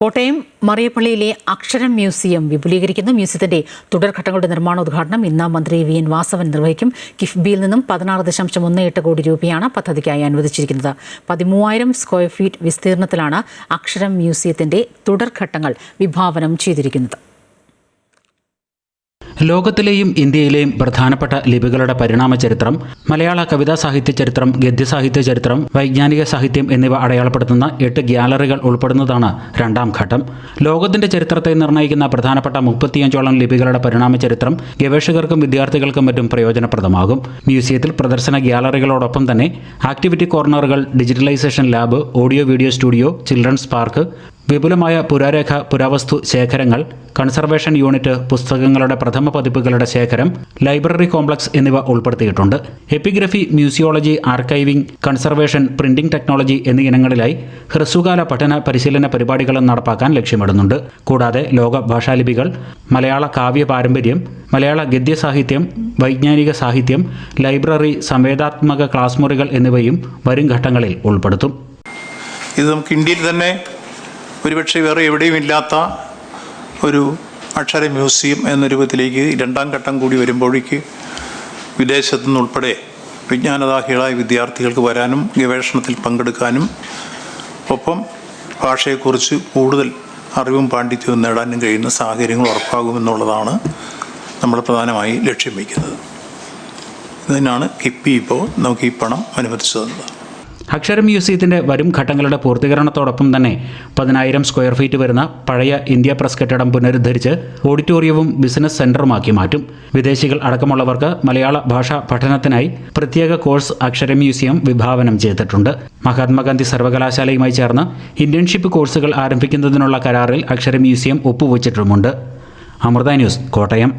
കോട്ടയം മറിയപ്പള്ളിയിലെ അക്ഷരം മ്യൂസിയം വിപുലീകരിക്കുന്നു. മ്യൂസിയത്തിന്റെ തുടർഘട്ടങ്ങളുടെ നിർമ്മാണോദ്ഘാടനം ഇന്ന് മന്ത്രി വി എൻ വാസവൻ നിർവഹിക്കും. കിഫ്ബിയിൽ നിന്നും 16.18 കോടി രൂപയാണ് പദ്ധതിക്കായി അനുവദിച്ചിരിക്കുന്നത്. 13,000 സ്ക്വയർ ഫീറ്റ് വിസ്തീർണത്തിലാണ് അക്ഷരം മ്യൂസിയത്തിന്റെ തുടർഘട്ടങ്ങൾ വിഭാവനം ചെയ്തിരിക്കുന്നത്. ലോകത്തിലെയും ഇന്ത്യയിലെയും പ്രധാനപ്പെട്ട ലിപികളുടെ പരിണാമ ചരിത്രം, മലയാള കവിതാ സാഹിത്യ ചരിത്രം, ഗദ്യസാഹിത്യ ചരിത്രം, വൈജ്ഞാനിക സാഹിത്യം എന്നിവ അടയാളപ്പെടുത്തുന്ന 8 ഗ്യാലറികൾ ഉൾപ്പെടുന്നതാണ് രണ്ടാം ഘട്ടം. ലോകത്തിന്റെ ചരിത്രത്തെ നിർണ്ണയിക്കുന്ന പ്രധാനപ്പെട്ട 35ഓളം ലിപികളുടെ പരിണാമ ചരിത്രം ഗവേഷകർക്കും വിദ്യാർത്ഥികൾക്കും മറ്റും പ്രയോജനപ്രദമാകും. മ്യൂസിയത്തിൽ പ്രദർശന ഗ്യാലറികളോടൊപ്പം തന്നെ ആക്ടിവിറ്റി കോർണറുകൾ, digitalisation lab, audio video studio, children's park, വിപുലമായ പുരാരേഖ പുരാവസ്തു ശേഖരങ്ങൾ, കൺസർവേഷൻ യൂണിറ്റ്, പുസ്തകങ്ങളുടെ പ്രഥമ പതിപ്പുകളുടെ ശേഖരം, ലൈബ്രറി കോംപ്ലക്സ് എന്നിവ ഉൾപ്പെടുത്തിയിട്ടുണ്ട്. Epigraphy, museology, archiving, conservation, printing technology എന്നീ ഇനങ്ങളിലായി ഹ്രസ്വകാല പഠന പരിശീലന പരിപാടികളും നടപ്പാക്കാൻ ലക്ഷ്യമിടുന്നുണ്ട്. കൂടാതെ ലോക ഭാഷാലിപികൾ, മലയാള കാവ്യ പാരമ്പര്യം, മലയാള ഗദ്യസാഹിത്യം, വൈജ്ഞാനിക സാഹിത്യം, ലൈബ്രറി, സംവേദനാത്മക ക്ലാസ് മുറികൾ എന്നിവയും വരും ഘട്ടങ്ങളിൽ ഉൾപ്പെടുത്തും. ഇത് നമുക്ക് ഇന്ത്യയിൽ തന്നെ ഒരുപക്ഷെ വേറെ എവിടെയും ഇല്ലാത്ത ഒരു അക്ഷര മ്യൂസിയം എന്ന രൂപത്തിലേക്ക് രണ്ടാം ഘട്ടം കൂടി വരുമ്പോഴേക്ക് വിദേശത്തു നിന്നുൾപ്പെടെ വിജ്ഞാനദാഹികളായ വിദ്യാർത്ഥികൾക്ക് വരാനും ഗവേഷണത്തിൽ പങ്കെടുക്കാനും ഒപ്പം ഭാഷയെക്കുറിച്ച് കൂടുതൽ അറിവും പാണ്ഡിത്യവും നേടാനും കഴിയുന്ന സാഹചര്യങ്ങൾ ഉറപ്പാകുമെന്നുള്ളതാണ് നമ്മൾ പ്രധാനമായി ലക്ഷ്യം വയ്ക്കുന്നത്. ഇതിനാണ് കിഫ്ബി ഇപ്പോൾ നമുക്ക് ഈ പണം അനുവദിച്ചു തന്നത്. അക്ഷരം മ്യൂസിയത്തിന്റെ വരും ഘട്ടങ്ങളുടെ പൂർത്തീകരണത്തോടൊപ്പം തന്നെ 10,000 സ്ക്വയർ ഫീറ്റ് വരുന്ന പഴയ ഇന്ത്യ പ്രസ് കെട്ടിടം പുനരുദ്ധരിച്ച് ഓഡിറ്റോറിയവും ബിസിനസ് സെന്ററുമാക്കി മാറ്റും. വിദേശികൾ അടക്കമുള്ളവർക്ക് മലയാള ഭാഷാ പഠനത്തിനായി പ്രത്യേക കോഴ്സ് അക്ഷരം മ്യൂസിയം വിഭാവനം ചെയ്തിട്ടുണ്ട്. മഹാത്മാഗാന്ധി സർവകലാശാലയുമായി ചേർന്ന് ഇന്റേൺഷിപ്പ് കോഴ്സുകൾ ആരംഭിക്കുന്നതിനുള്ള കരാറിൽ അക്ഷരം മ്യൂസിയം ഒപ്പുവച്ചിട്ടുമുണ്ട്. അമൃത ന്യൂസ്, കോട്ടയം.